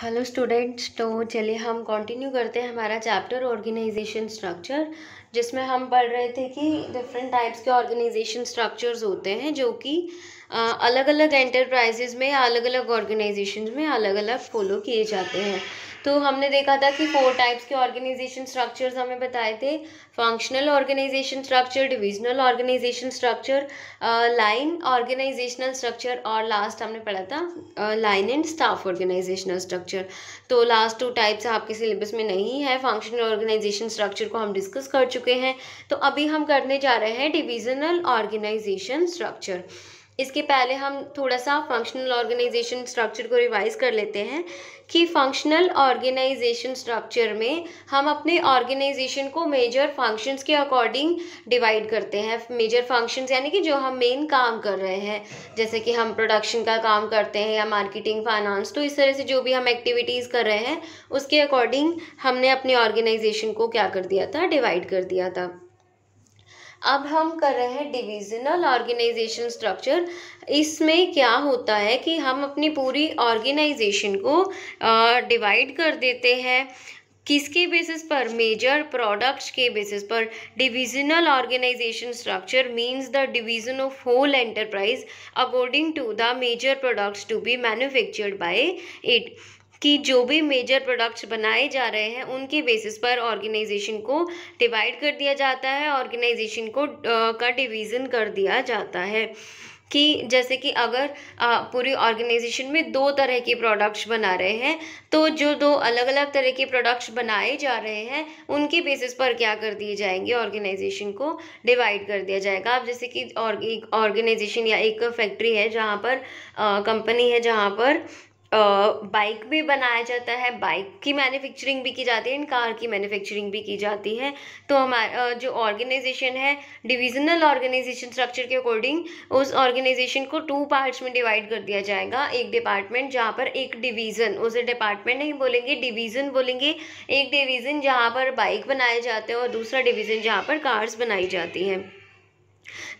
Hello students, तो चलिए हम कंटिन्यू करते हैं हमारा चैप्टर ऑर्गेनाइजेशन स्ट्रक्चर, जिसमें हम पढ़ रहे थे कि डिफरेंट टाइप्स के ऑर्गेनाइजेशन स्ट्रक्चर्स होते हैं जो कि अलग अलग एंटरप्राइजेज में या अलग अलग ऑर्गेनाइजेशन में अलग अलग फॉलो किए जाते हैं। तो हमने देखा था कि 4 टाइप्स के ऑर्गेनाइजेशन स्ट्रक्चर्स हमें बताए थे। Functional organisation structure, divisional organisation structure, line organisational structure और लास्ट हमने पढ़ा था line and staff organisational structure. तो लास्ट 2 टाइप्स आपके सिलेबस में नहीं है। फंक्शनल ऑर्गेनाइजेशन स्ट्रक्चर को हम डिस्कस कर चुके हैं। तो अभी हम करने जा रहे हैं डिविजनल ऑर्गेनाइजेशन स्ट्रक्चर। इसके पहले हम थोड़ा सा फंक्शनल ऑर्गेनाइजेशन स्ट्रक्चर को रिवाइज कर लेते हैं कि फंक्शनल ऑर्गेनाइजेशन स्ट्रक्चर में हम अपने ऑर्गेनाइजेशन को मेजर फंक्शंस के अकॉर्डिंग डिवाइड करते हैं। मेजर फंक्शंस यानी कि जो हम मेन काम कर रहे हैं, जैसे कि हम प्रोडक्शन का काम करते हैं या मार्केटिंग, फाइनेंस, तो इस तरह से जो भी हम एक्टिविटीज़ कर रहे हैं उसके अकॉर्डिंग हमने अपने ऑर्गेनाइजेशन को क्या कर दिया था, डिवाइड कर दिया था। अब हम कर रहे हैं डिविजनल ऑर्गेनाइजेशन स्ट्रक्चर। इसमें क्या होता है कि हम अपनी पूरी ऑर्गेनाइजेशन को डिवाइड कर देते हैं। किसके बेसिस पर? मेजर प्रोडक्ट्स के बेसिस पर। Divisional organisation structure means the division of whole enterprise according to the major products to be manufactured by it. कि जो भी मेजर प्रोडक्ट्स बनाए जा रहे हैं उनके बेसिस पर ऑर्गेनाइजेशन को डिवाइड कर दिया जाता है, ऑर्गेनाइजेशन को का डिवीज़न कर दिया जाता है। कि जैसे कि अगर पूरी ऑर्गेनाइजेशन में 2 तरह के प्रोडक्ट्स बना रहे हैं, तो जो 2 अलग अलग तरह के प्रोडक्ट्स बनाए जा रहे हैं उनके बेसिस पर क्या कर दिए जाएंगे, ऑर्गेनाइजेशन को डिवाइड कर दिया जाएगा। अब जैसे कि एक ऑर्गेनाइजेशन या एक फैक्ट्री है जहाँ पर कंपनी है जहाँ पर बाइक भी बनाया जाता है, बाइक की मैन्युफैक्चरिंग भी की जाती है एंड कार की मैन्युफैक्चरिंग भी की जाती है। तो हमारा जो ऑर्गेनाइजेशन है डिविजनल ऑर्गेनाइजेशन स्ट्रक्चर के अकॉर्डिंग उस ऑर्गेनाइजेशन को 2 पार्ट्स में डिवाइड कर दिया जाएगा। एक डिपार्टमेंट जहाँ पर एक डिवीज़न, उसे डिपार्टमेंट नहीं बोलेंगे, डिवीज़न बोलेंगे। एक डिवीज़न जहाँ पर बाइक बनाए जाते हैं और दूसरा डिवीज़न जहाँ पर कार्स बनाई जाती हैं।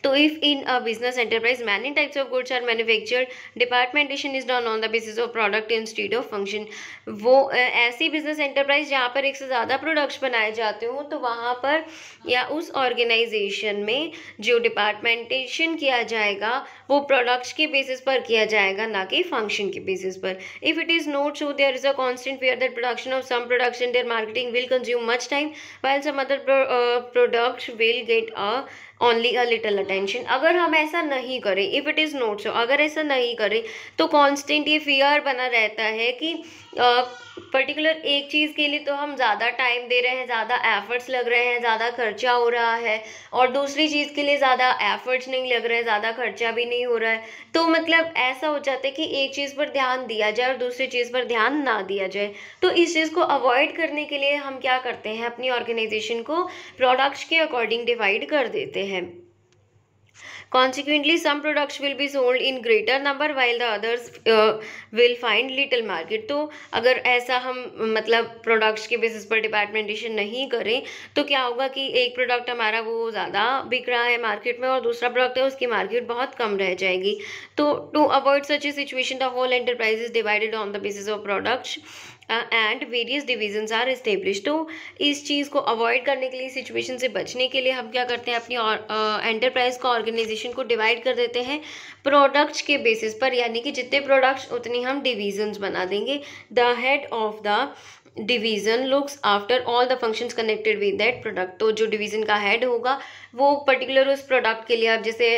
तो if in a business enterprise many types of goods are manufactured, departmentation is done on the basis of product instead of function। वो ऐसी बिजनेस एंटरप्राइज जहाँ पर एक से ज़्यादा प्रोडक्ट्स बनाए जाते हो तो वहाँ पर या उस ऑर्गेनाइजेशन में जो डिपार्टमेंटेशन किया जाएगा वो प्रोडक्ट्स के बेसिस पर किया जाएगा, ना कि फंक्शन के बेसिस पर। If it is not so there is a constant fear that production of some products and their marketing will consume much time while some other products will get a only a little attention. अगर हम ऐसा नहीं करें, if it is not सो, अगर ऐसा नहीं करें तो कॉन्स्टेंट ये फियर बना रहता है कि पर्टिकुलर एक चीज़ के लिए तो हम ज़्यादा टाइम दे रहे हैं, ज़्यादा एफर्ट्स लग रहे हैं, ज़्यादा खर्चा हो रहा है, और दूसरी चीज़ के लिए ज़्यादा एफर्ट्स नहीं लग रहे हैं, ज़्यादा खर्चा भी नहीं हो रहा है। तो मतलब ऐसा हो जाता है कि एक चीज़ पर ध्यान दिया जाए और दूसरी चीज़ पर ध्यान ना दिया जाए। तो इस चीज़ को अवॉइड करने के लिए हम क्या करते हैं, अपनी ऑर्गेनाइजेशन को प्रोडक्ट्स के अकॉर्डिंग डिवाइड कर देते हैं। Consequently, some products will be sold in greater number while the others will find little market। तो अगर ऐसा हम मतलब प्रोडक्ट्स के बेसिस पर डिपार्टमेंटेशन नहीं करें तो क्या होगा कि एक प्रोडक्ट हमारा वो ज़्यादा बिक रहा है मार्केट में और दूसरा प्रोडक्ट है उसकी मार्केट बहुत कम रह जाएगी। तो to avoid such a situation the whole enterprise is divided on the basis of products and various divisions are establish. तो इस चीज़ को अवॉइड करने के लिए, सिचुएशन से बचने के लिए हम क्या करते हैं, अपनी एंटरप्राइज को, ऑर्गेनाइजेशन को डिवाइड कर देते हैं प्रोडक्ट्स के बेसिस पर, यानी कि जितने प्रोडक्ट्स उतनी हम डिविजन्स बना देंगे। The head of the division looks after all the functions connected with that product. तो जो डिवीज़न का हेड होगा वो पर्टिकुलर उस प्रोडक्ट के लिए, अब जैसे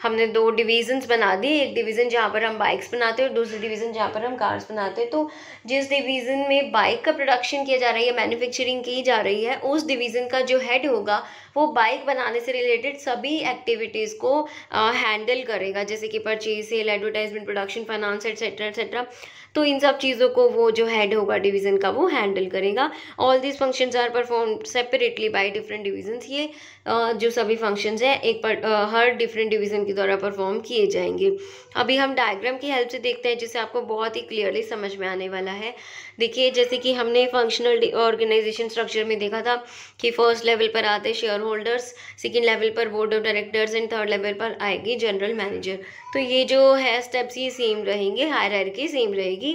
हमने 2 डिवीज़न्स बना दिए, एक डिवीज़न जहाँ पर हम बाइक्स बनाते हैं और दूसरी डिवीज़न जहाँ पर हम कार्स बनाते हैं। तो जिस डिवीज़न में बाइक का प्रोडक्शन किया जा रहा है, मैन्युफैक्चरिंग की जा रही है, उस डिवीज़न का जो हेड होगा वो बाइक बनाने से रिलेटेड सभी एक्टिविटीज़ को हैंडल करेगा, जैसे कि purchase, sale, advertisement, production, finance, etcetera etcetera. तो इन सब चीज़ों को वो जो हेड होगा डिवीज़न का वो हैंडल करेगा। All this functions are performed separately by different divisions. ये जो सभी फंक्शंस हैं हर डिफरेंट डिवीज़न के द्वारा परफॉर्म किए जाएंगे। अभी हम डायग्राम की हेल्प से देखते हैं जिससे आपको बहुत ही क्लियरली समझ में आने वाला है। देखिए, जैसे कि हमने फंक्शनल ऑर्गेनाइजेशन स्ट्रक्चर में देखा था कि फर्स्ट लेवल पर आते हैं शेयर होल्डर्स, सेकेंड लेवल पर board of directors and third level पर आएगी जनरल मैनेजर। तो ये जो है स्टेप्स ये सेम रहेंगे, हायरार्की सेम रहेगी।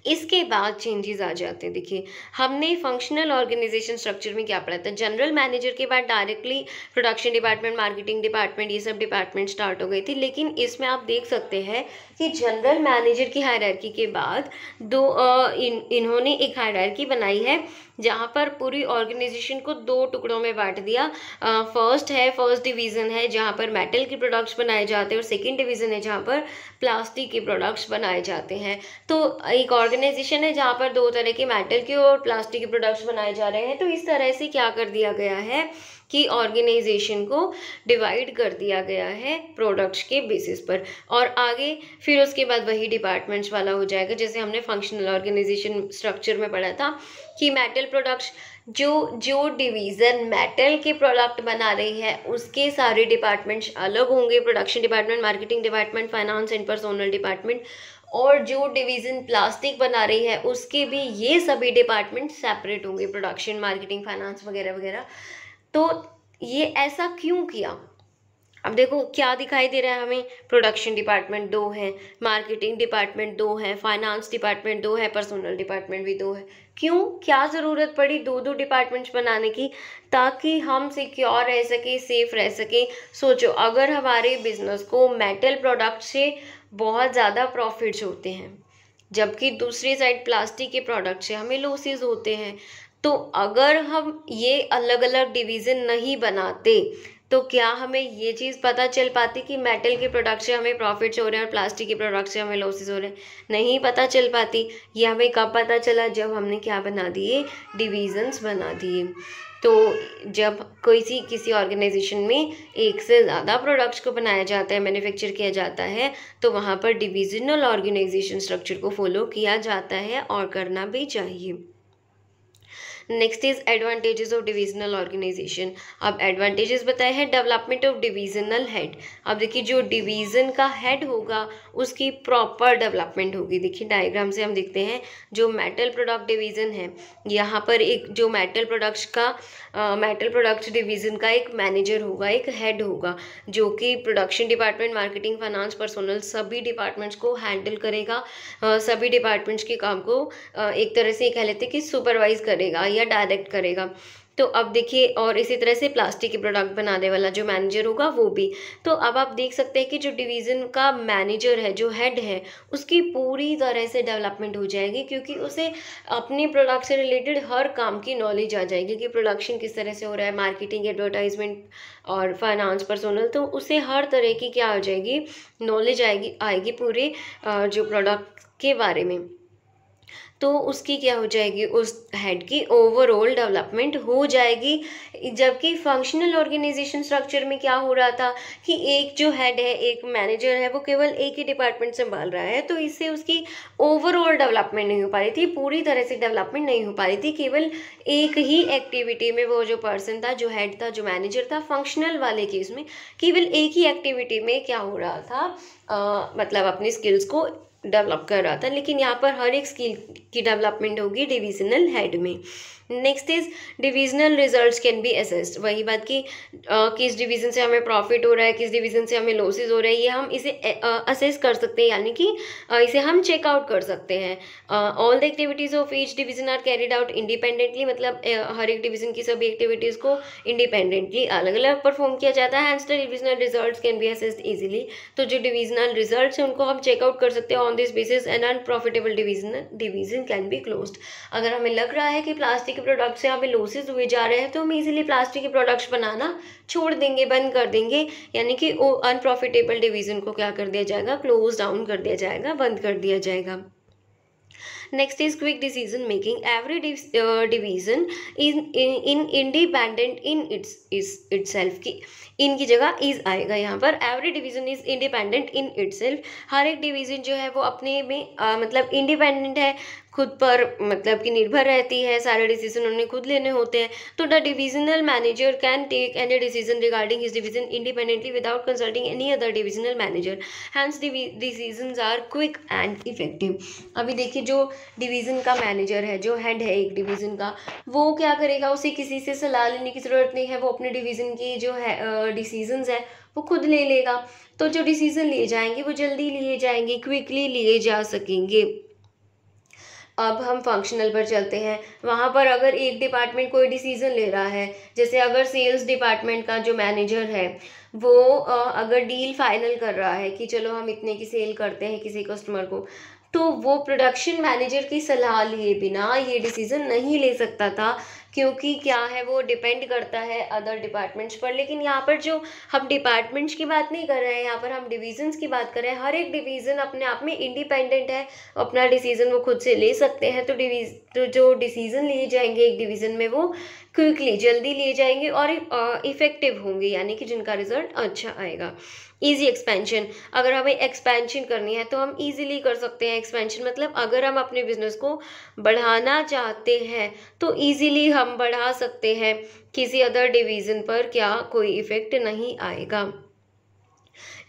इसके बाद चेंजेस आ जाते हैं। देखिए, हमने फंक्शनल ऑर्गेनाइजेशन स्ट्रक्चर में क्या पढ़ा था, जनरल मैनेजर के बाद directly production department, marketing department, ये सब डिपार्टमेंट स्टार्ट हो गई थी। लेकिन इसमें आप देख सकते हैं कि जनरल मैनेजर की हायरार्की के बाद इन्होंने एक हायरार्की बनाई है जहाँ पर पूरी ऑर्गेनाइजेशन को दो टुकड़ों में बांट दिया। फर्स्ट डिवीज़न है जहाँ पर मेटल के प्रोडक्ट्स बनाए जाते हैं, और सेकंड डिवीज़न है जहाँ पर प्लास्टिक के प्रोडक्ट्स बनाए जाते हैं। तो एक ऑर्गेनाइजेशन है जहाँ पर दो तरह के मेटल के और प्लास्टिक के प्रोडक्ट्स बनाए जा रहे हैं। तो इस तरह से क्या कर दिया गया है कि ऑर्गेनाइजेशन को डिवाइड कर दिया गया है प्रोडक्ट्स के बेसिस पर, और आगे फिर उसके बाद वही डिपार्टमेंट्स वाला हो जाएगा जैसे हमने फंक्शनल ऑर्गेनाइजेशन स्ट्रक्चर में पढ़ा था कि मेटल प्रोडक्ट्स, जो डिवीज़न मेटल के प्रोडक्ट बना रही है उसके सारे डिपार्टमेंट्स अलग होंगे, production department, marketing department, finance and personnel department. और जो डिवीज़न प्लास्टिक बना रही है उसके भी ये सभी डिपार्टमेंट सेपरेट होंगे, प्रोडक्शन, मार्केटिंग, फाइनेंस वगैरह वगैरह। तो ये ऐसा क्यों किया? अब देखो क्या दिखाई दे रहा है हमें, प्रोडक्शन डिपार्टमेंट दो है, मार्केटिंग डिपार्टमेंट दो है, फाइनेंस डिपार्टमेंट दो है, पर्सनल डिपार्टमेंट भी दो है। क्यों, क्या ज़रूरत पड़ी दो दो डिपार्टमेंट्स बनाने की? ताकि हम सिक्योर रह सके, सेफ रह सके। सोचो, अगर हमारे बिजनेस को मेटल प्रोडक्ट से बहुत ज़्यादा प्रॉफिट्स होते हैं जबकि दूसरी साइड प्लास्टिक के प्रोडक्ट से हमें लॉसेस होते हैं, तो अगर हम ये अलग अलग डिवीज़न नहीं बनाते तो क्या हमें ये चीज़ पता चल पाती कि मेटल के प्रोडक्ट से हमें प्रॉफिट्स हो रहे हैं और प्लास्टिक के प्रोडक्ट से हमें लॉसेस हो रहे हैं? नहीं पता चल पाती। ये हमें कब पता चला, जब हमने क्या बना दिए, डिवीज़न्स बना दिए। तो जब किसी ऑर्गेनाइजेशन में एक से ज़्यादा प्रोडक्ट्स को बनाया जाता है, मैन्युफैक्चर किया जाता है, तो वहाँ पर डिविजनल ऑर्गेनाइजेशन स्ट्रक्चर को फॉलो किया जाता है और करना भी चाहिए। Next is advantages of divisional organisation. अब एडवांटेजेस बताए हैं, डेवलपमेंट ऑफ डिविजनल हेड। अब देखिए, जो डिवीज़न का हेड होगा उसकी प्रॉपर डेवलपमेंट होगी। देखिए डायग्राम से हम देखते हैं, जो मेटल प्रोडक्ट डिवीज़न है, यहाँ पर एक जो मेटल प्रोडक्ट्स डिवीज़न का एक मैनेजर होगा, एक हेड होगा, जो कि production department, marketing, finance, personal सभी डिपार्टमेंट्स को हैंडल करेगा, सभी डिपार्टमेंट्स के काम को एक तरह से कह लेते हैं कि सुपरवाइज करेगा या डायरेक्ट करेगा। तो अब देखिए, और इसी तरह से प्लास्टिक के प्रोडक्ट बनाने वाला जो मैनेजर होगा वो भी। तो अब आप देख सकते हैं कि जो डिवीज़न का मैनेजर है, जो हेड है, उसकी पूरी तरह से डेवलपमेंट हो जाएगी, क्योंकि उसे अपने प्रोडक्ट से रिलेटेड हर काम की नॉलेज आ जाएगी कि प्रोडक्शन किस तरह से हो रहा है, मार्केटिंग, एडवर्टाइजमेंट और फाइनेंस, पर्सनल। तो उसे हर तरह की क्या हो जाएगी, नॉलेज आएगी पूरे जो प्रोडक्ट के बारे में। तो उसकी क्या हो जाएगी, उस हेड की ओवरऑल डेवलपमेंट हो जाएगी। जबकि फंक्शनल ऑर्गेनाइजेशन स्ट्रक्चर में क्या हो रहा था कि एक जो हेड है, एक मैनेजर है, वो केवल एक ही डिपार्टमेंट संभाल रहा है, तो इससे उसकी ओवरऑल डेवलपमेंट नहीं हो पा रही थी, पूरी तरह से डेवलपमेंट नहीं हो पा रही थी। केवल एक ही एक्टिविटी में वो जो पर्सन था, जो हेड था, जो मैनेजर था, फंक्शनल वाले केस में केवल एक ही एक्टिविटी में क्या हो रहा था, मतलब अपनी स्किल्स को डेवलप कर रहा था। लेकिन यहाँ पर हर एक स्किल की डेवलपमेंट होगी डिविजनल हेड में। Next is divisional results can be assessed. वही बात कि किस डिवीज़न से हमें प्रॉफिट हो रहा है, किस डिवीज़न से हमें लॉसेस हो रहा है, ये हम इसे असेस कर सकते हैं, यानी कि इसे हम चेकआउट कर सकते हैं। All the activities of each division are carried out independently, मतलब हर एक डिवीज़न की सभी एक्टिविटीज़ को इंडिपेंडेंटली अलग अलग परफॉर्म किया जाता है। Hence the divisional results can be assessed easily. तो जो डिविजनल रिजल्ट्स हैं उनको हम चेकआउट कर सकते हैं। On this basis an unprofitable division can be closed. अगर हमें लग रहा है कि प्लास्टिक प्रोडक्ट से हमें लॉसेस हुए जा रहे हैं, तो हम इजीली प्लास्टिक के प्रोडक्ट्स बनाना छोड़ देंगे, बंद कर देंगे, यानी कि वो अनप्रॉफिटेबल डिवीज़न को क्या कर दिया जाएगा, क्लोज डाउन कर दिया जाएगा, बंद कर दिया जाएगा। Next is quick decision making. Every division in independent in itself की इनकी जगह इज आएगा यहाँ पर। Every division is independent in itself. हर एक डिवीजन जो है वो अपने में मतलब इंडिपेंडेंट है, खुद पर मतलब कि निर्भर रहती है, सारे डिसीजन उन्हें खुद लेने होते हैं। तो the divisional manager can take any decision regarding his division independently without consulting any other divisional manager, hence decisions are quick and effective. अभी देखिए, जो डिवीज़न का मैनेजर है, जो हेड है एक डिवीज़न का, वो क्या करेगा, उसे किसी से सलाह लेने की ज़रूरत नहीं है, वो अपने डिवीज़न की जो है डिसीजंस है वो खुद ले लेगा। तो जो डिसीजन लिए जाएंगे वो जल्दी लिए जाएंगे, क्विकली लिए जा सकेंगे। अब हम फंक्शनल पर चलते हैं। वहाँ पर अगर एक डिपार्टमेंट कोई डिसीजन ले रहा है, जैसे अगर सेल्स डिपार्टमेंट का जो मैनेजर है वो अगर डील फाइनल कर रहा है कि चलो हम इतने की सेल करते हैं किसी कस्टमर को, तो वो प्रोडक्शन मैनेजर की सलाह लिए बिना ये डिसीज़न नहीं ले सकता था, क्योंकि क्या है वो डिपेंड करता है अदर डिपार्टमेंट्स पर। लेकिन यहाँ पर जो हम डिपार्टमेंट्स की बात नहीं कर रहे हैं, यहाँ पर हम डिवीजन्स की बात कर रहे हैं। हर एक डिवीज़न अपने आप में इंडिपेंडेंट है, अपना डिसीज़न वो खुद से ले सकते हैं। तो जो डिसीज़न लिए जाएंगे एक डिवीज़न में वो क्विकली जल्दी लिए जाएंगे और इफ़ेक्टिव होंगे, यानी कि जिनका रिजल्ट अच्छा आएगा। ईजी एक्सपेंशन, अगर हमें एक्सपेंशन करनी है तो हम ईजिली कर सकते हैं। एक्सपेंशन मतलब अगर हम अपने बिजनेस को बढ़ाना चाहते हैं तो ईजिली हम बढ़ा सकते हैं, किसी अदर डिवीज़न पर क्या कोई इफ़ेक्ट नहीं आएगा।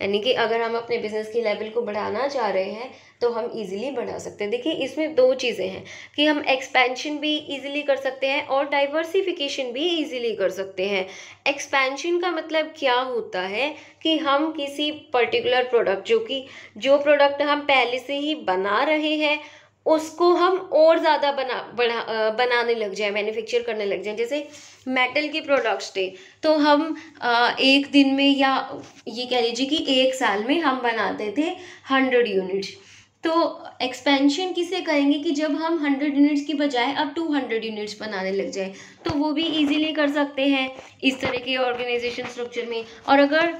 यानी कि अगर हम अपने बिजनेस की लेवल को बढ़ाना चाह रहे हैं तो हम इजीली बढ़ा सकते हैं। देखिए इसमें दो चीज़ें हैं कि हम एक्सपेंशन भी इजीली कर सकते हैं और डाइवर्सिफिकेशन भी इजीली कर सकते हैं। एक्सपेंशन का मतलब क्या होता है कि हम किसी पर्टिकुलर प्रोडक्ट, जो प्रोडक्ट हम पहले से ही बना रहे हैं उसको हम और ज़्यादा बनाने लग जाए, मैन्युफैक्चर करने लग जाए। जैसे मेटल के प्रोडक्ट्स थे तो हम एक दिन में या ये कह लीजिए कि एक साल में हम बनाते थे 100 यूनिट्स। तो एक्सपेंशन किसे करेंगे कि जब हम 100 यूनिट्स की बजाय अब 200 यूनिट्स बनाने लग जाए, तो वो भी इजीली कर सकते हैं इस तरह के ऑर्गेनाइजेशन स्ट्रक्चर में। और अगर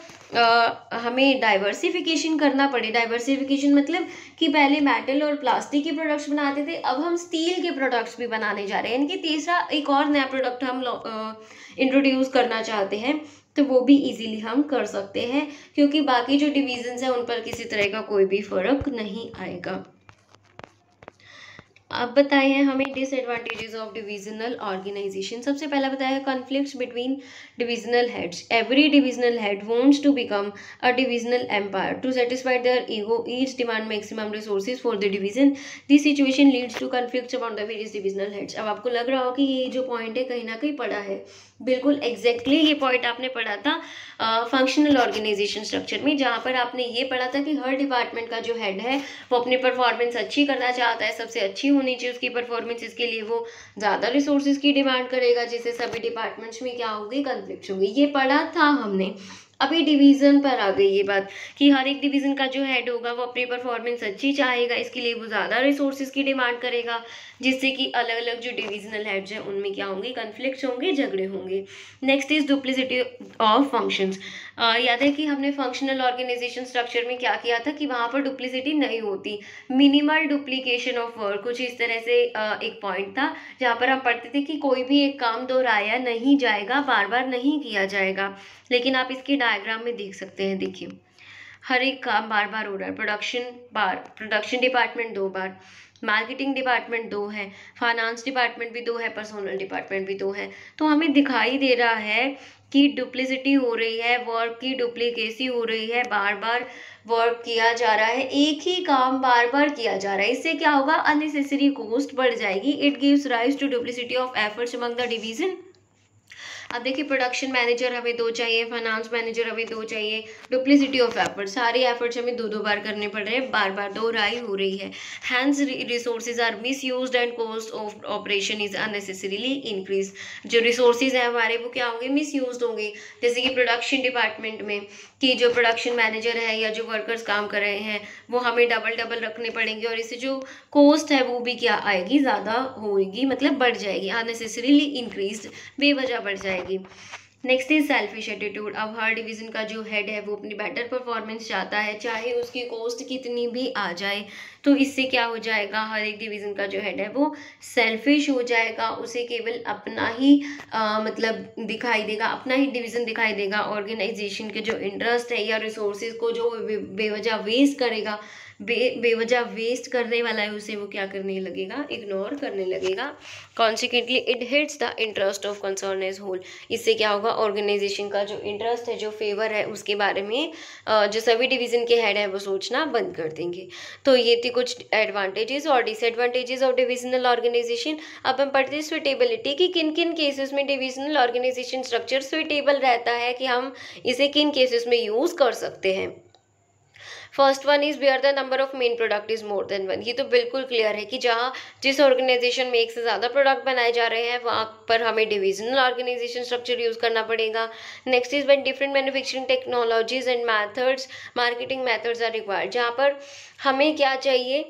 हमें डाइवर्सिफिकेशन करना पड़े, डाइवर्सिफिकेशन मतलब कि पहले मेटल और प्लास्टिक के प्रोडक्ट्स बनाते थे, अब हम स्टील के प्रोडक्ट्स भी बनाने जा रहे हैं, यानी कि तीसरा एक और नया प्रोडक्ट हम इंट्रोड्यूस करना चाहते हैं, तो वो भी इजीली हम कर सकते हैं, क्योंकि बाकी जो डिवीजन्स हैं उन पर किसी तरह का कोई भी फर्क नहीं आएगा। अब बताए हैं हमें डिसएडवांटेजेस ऑफ डिविजनल ऑर्गेनाइजेशन। सबसे पहला बताया है conflicts between divisional heads. Every divisional head wants to become a divisional empire to satisfy their ego, each demand maximum resources for the division. This situation leads to conflicts among the various divisional heads. अब आपको लग रहा हो कि ये जो point है कहीं ना कहीं पढ़ा है, बिल्कुल एग्जैक्टली ये पॉइंट आपने पढ़ा था फंक्शनल ऑर्गेनाइजेशन स्ट्रक्चर में, जहाँ पर आपने ये पढ़ा था कि हर डिपार्टमेंट का जो हेड है वो अपनी परफॉर्मेंस अच्छी करना चाहता है, सबसे अच्छी होनी चाहिए उसकी परफॉर्मेंस। इसके लिए वो ज़्यादा रिसोर्सेज की डिमांड करेगा, जिससे सभी डिपार्टमेंट्स में क्या होगी, कन्फ्लिक्ट होंगे। ये पढ़ा था हमने। अभी डिवीज़न पर आ गई ये बात कि हर एक डिवीज़न का जो हेड होगा वो अपनी परफॉर्मेंस अच्छी चाहेगा, इसके लिए वो ज़्यादा रिसोर्सेज की डिमांड करेगा, जिससे कि अलग अलग जो डिविजनल हेड्स हैं उनमें क्या होंगे, कन्फ्लिक्ट्स होंगे, झगड़े होंगे। Next is duplicity of functions. याद है कि हमने फंक्शनल ऑर्गेनाइजेशन स्ट्रक्चर में क्या किया था कि वहाँ पर डुप्लिसिटी नहीं होती, मिनिमल डुप्लीकेशन ऑफ वर्क, कुछ इस तरह से एक पॉइंट था जहाँ पर हम पढ़ते थे कि कोई भी एक काम दोहराया नहीं जाएगा, बार बार नहीं किया जाएगा। लेकिन आप इसके डायग्राम में देख सकते हैं, देखिए हर एक काम बार बार हो रहा है। प्रोडक्शन डिपार्टमेंट 2 बार, मार्केटिंग डिपार्टमेंट 2 है, फाइनेंस डिपार्टमेंट भी 2 है, पर्सनल डिपार्टमेंट भी 2 है। तो हमें दिखाई दे रहा है कि डुप्लिसिटी हो रही है, वर्क की डुप्लीकेसी हो रही है, बार बार वर्क किया जा रहा है, एक ही काम बार बार किया जा रहा है। इससे क्या होगा, अननेसेसरी कॉस्ट बढ़ जाएगी। It gives rise to duplicity of efforts among the division. अब देखिए प्रोडक्शन मैनेजर हमें 2 चाहिए, फाइनेंस मैनेजर हमें 2 चाहिए, डुप्लिसिटी ऑफ एफर्ट, सारे एफर्ट्स हमें 2 बार करने पड़ रहे हैं, बार बार दोहराई हो रही है। Hence resources are misused and cost of operation is unnecessarily increase. जो रिसोर्सेज हैं हमारे वो क्या होंगे, मिस यूज्ड होंगे। जैसे कि प्रोडक्शन डिपार्टमेंट में कि जो प्रोडक्शन मैनेजर है या जो वर्कर्स काम कर रहे हैं वो हमें डबल रखने पड़ेंगे, और इससे जो कॉस्ट है वो भी क्या आएगी, ज़्यादा होगी, मतलब बढ़ जाएगी, अननेसेसरीली इंक्रीज, बेवजह बढ़ जाएगी। Next is selfish attitude. अब हर डिवीजन का जो हेड है वो अपनी बेटर परफॉर्मेंस चाहता है, चाहे उसकी कॉस्ट कितनी भी आ जाए। तो इससे क्या हो जाएगा, हर एक डिवीजन का जो हेड है वो सेल्फिश हो जाएगा, उसे केवल अपना ही मतलब दिखाई देगा, अपना ही डिवीजन दिखाई देगा। ऑर्गेनाइजेशन के जो इंटरेस्ट है या रिसोर्सेज को जो बेवजह वेस्ट करेगा, बेवजह वेस्ट करने वाला है, उसे वो क्या करने लगेगा, इग्नोर करने लगेगा। Consequently it hits the interest of concern as whole. इससे क्या होगा, ऑर्गेनाइजेशन का जो इंटरेस्ट है, जो फेवर है, उसके बारे में जो सभी डिवीजन के हेड है वो सोचना बंद कर देंगे। तो ये थी कुछ एडवांटेजेस और डिसएडवांटेजेस ऑफ डिविजनल ऑर्गेनाइजेशन। अब हम पढ़ते हैं सुटेबिलिटी कि किन किन केसेस में डिविजनल ऑर्गेनाइजेशन स्ट्रक्चर सुटेबल रहता है, कि हम इसे किन केसेस में यूज़ कर सकते हैं। First one is where the number of main product is more than one. ये तो बिल्कुल क्लियर है कि जहाँ जिस ऑर्गेनाइजेशन में एक से ज़्यादा प्रोडक्ट बनाए जा रहे हैं वहाँ पर हमें डिविजनल ऑर्गेनाइजेशन स्ट्रक्चर यूज़ करना पड़ेगा। Next is when different manufacturing technologies and methods marketing methods are required. जहाँ पर हमें क्या चाहिए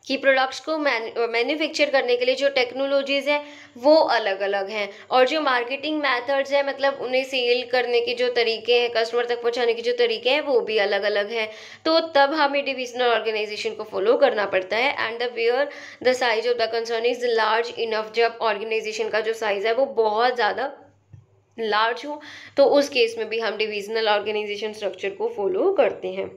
कि प्रोडक्ट्स को मैन्युफैक्चर करने के लिए जो टेक्नोलॉजीज़ हैं वो अलग अलग हैं, और जो मार्केटिंग मेथड्स हैं मतलब उन्हें सेल करने के जो तरीके हैं, कस्टमर तक पहुंचाने के जो तरीके हैं वो भी अलग अलग हैं। तो तब हमें डिविजनल ऑर्गेनाइजेशन को फॉलो करना पड़ता है। And the where the size of the concern is large enough, जब ऑर्गेनाइजेशन का जो साइज़ है वो बहुत ज़्यादा लार्ज हो तो उस केस में भी हम डिविजनल ऑर्गेनाइजेशन स्ट्रक्चर को फॉलो करते हैं।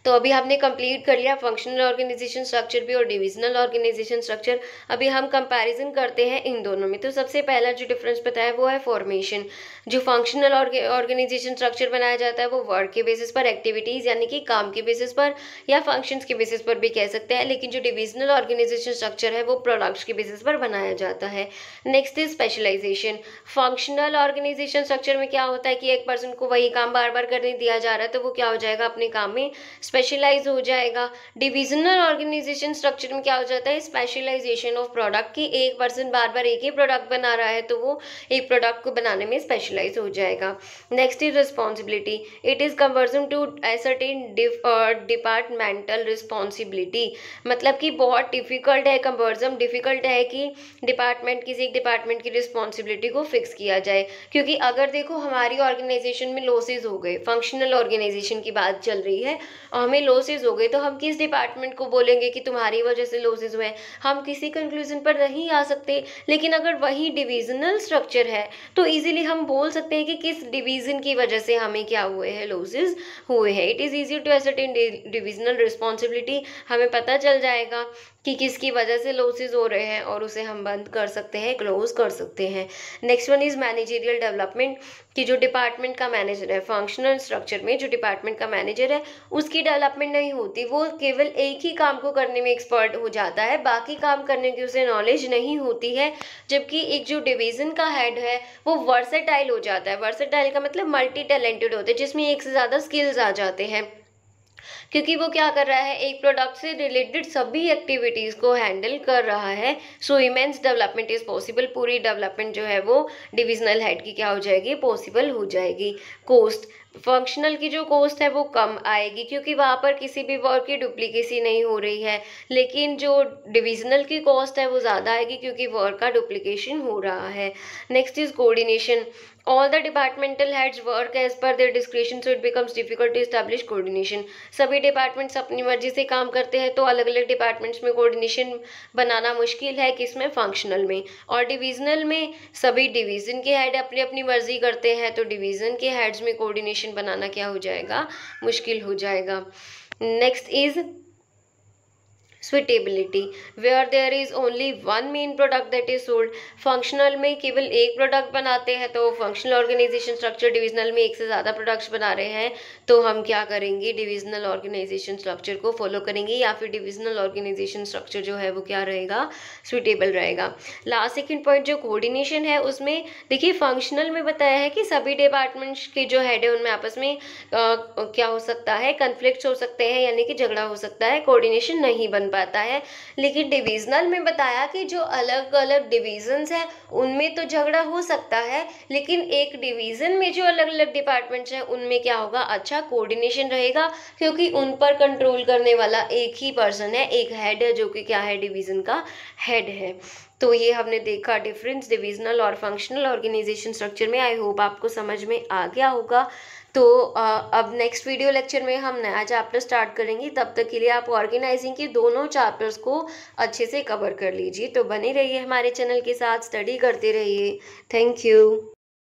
तो अभी हमने कंप्लीट कर लिया फंक्शनल ऑर्गेनाइजेशन स्ट्रक्चर भी और डिविजनल ऑर्गेनाइजेशन स्ट्रक्चर। अभी हम कंपैरिजन करते हैं इन दोनों में। तो सबसे पहला जो डिफरेंस बताया वो है फॉर्मेशन। जो फंक्शनल ऑर्गेनाइजेशन स्ट्रक्चर बनाया जाता है वो वर्क के बेसिस पर, एक्टिविटीज़ यानी कि काम के बेसिस पर या फंक्शंस के बेसिस पर भी कह सकते हैं, लेकिन जो डिविजनल ऑर्गेनाइजेशन स्ट्रक्चर है वो प्रोडक्ट्स के बेसिस पर बनाया जाता है। Next is specialisation. Functional organisation structure में क्या होता है कि एक पर्सन को वही काम बार बार करने दिया जा रहा है तो वो क्या हो जाएगा, अपने काम में स्पेशलाइज हो जाएगा। डिविजनल ऑर्गेनाइजेशन स्ट्रक्चर में क्या हो जाता है, स्पेशलाइजेशन ऑफ प्रोडक्ट, की एक पर्सन बार बार एक ही प्रोडक्ट बना रहा है तो वो एक प्रोडक्ट को बनाने में स्पेशलाइज हो जाएगा। Next is responsibility. It is conversion to ascertain departmental responsibility. मतलब कि बहुत डिफिकल्ट है, कन्वर्जन डिफिकल्ट है कि किसी एक डिपार्टमेंट की रिस्पॉन्सिबिलिटी को फिक्स किया जाए। क्योंकि अगर देखो हमारी ऑर्गेनाइजेशन में लॉसेज हो गए, फंक्शनल ऑर्गेनाइजेशन की बात चल रही है, हमें लॉसेज हो गए तो हम किस डिपार्टमेंट को बोलेंगे कि तुम्हारी वजह से लॉसेज हुए? हम किसी कंक्लूजन पर नहीं आ सकते। लेकिन अगर वही डिविजनल स्ट्रक्चर है तो इजीली हम बोल सकते हैं कि किस डिवीजन की वजह से हमें क्या हुए हैं, लॉसेज हुए हैं। It is easy to ascertain divisional responsibility. हमें पता चल जाएगा कि किसकी वजह से लॉसेज हो रहे हैं और उसे हम बंद कर सकते हैं, क्लोज कर सकते हैं। Next one is managerial development. कि जो डिपार्टमेंट का मैनेजर है, फंक्शनल स्ट्रक्चर में जो डिपार्टमेंट का मैनेजर है उसकी डेवलपमेंट नहीं होती, वो केवल एक ही काम को करने में एक्सपर्ट हो जाता है, बाकी काम करने की उसे नॉलेज नहीं होती है। जबकि एक जो डिवीजन का हेड है वो वर्सेटाइल हो जाता है। वर्सेटाइल का मतलब मल्टी टैलेंटेड होते हैं, जिसमें एक से ज़्यादा स्किल्स आ जाते हैं, क्योंकि वो क्या कर रहा है, एक प्रोडक्ट से रिलेटेड सभी एक्टिविटीज़ को हैंडल कर रहा है। सो इमेंस डेवलपमेंट इज़ पॉसिबल। पूरी डेवलपमेंट जो है वो डिविजनल हेड की क्या हो जाएगी, पॉसिबल हो जाएगी। कोस्ट, फंक्शनल की जो कॉस्ट है वो कम आएगी क्योंकि वहाँ पर किसी भी वर्क की डुप्लीकेसी नहीं हो रही है, लेकिन जो डिविजनल की कॉस्ट है वो ज़्यादा आएगी क्योंकि वर्क का डुप्लीकेशन हो रहा है। Next is coordination. All the departmental heads work as per their description, so it becomes difficult to establish coordination. सभी डिपार्टमेंट्स अपनी मर्जी से काम करते हैं तो अलग अलग डिपार्टमेंट्स में कोऑर्डिनेशन बनाना मुश्किल है, किसमें, फंक्शनल में। और डिविजनल में सभी डिवीजन के हेड अपनी अपनी मर्जी करते हैं तो डिवीजन के हेड्स में कोऑर्डिनेशन बनाना क्या हो जाएगा, मुश्किल हो जाएगा। Next is suitability, where there is only one main product that is sold. Functional में केवल एक प्रोडक्ट बनाते हैं तो फंक्शनल ऑर्गेनाइजेशन स्ट्रक्चर, डिविजनल में एक से ज़्यादा प्रोडक्ट्स बना रहे हैं तो हम क्या करेंगे, डिविजनल ऑर्गेनाइजेशन स्ट्रक्चर को फॉलो करेंगे, या फिर डिविजनल ऑर्गेनाइजेशन स्ट्रक्चर जो है वो क्या रहेगा, सुटेबल रहेगा। लास्ट सेकेंड पॉइंट जो कोऑर्डिनेशन है उसमें देखिए फंक्शनल में बताया है कि सभी डिपार्टमेंट्स के जो हेड है उनमें आपस में क्या हो सकता है, कन्फ्लिक्ट्स हो सकते हैं, यानी कि झगड़ा हो सकता है, कोऑर्डिनेशन नहीं बन पाता है। लेकिन डिविजनल में बताया कि जो अलग अलग डिविजन्स हैं उनमें तो झगड़ा हो सकता है, लेकिन एक डिवीजन में जो अलग अलग डिपार्टमेंट्स हैं उनमें क्या होगा, अच्छा कोऑर्डिनेशन रहेगा, क्योंकि उन पर कंट्रोल करने वाला एक ही पर्सन है, एक हेड है जो कि क्या है, डिवीजन का हेड है। तो ये हमने देखा डिफरेंस डिविजनल और फंक्शनल ऑर्गेनाइजेशन स्ट्रक्चर में। आई होप आपको समझ में आ गया होगा। तो अब नेक्स्ट वीडियो लेक्चर में हम नया चैप्टर स्टार्ट करेंगे, तब तक के लिए आप ऑर्गेनाइजिंग के दोनों चैप्टर्स को अच्छे से कवर कर लीजिए। तो बने रहिए हमारे चैनल के साथ, स्टडी करते रहिए। Thank you.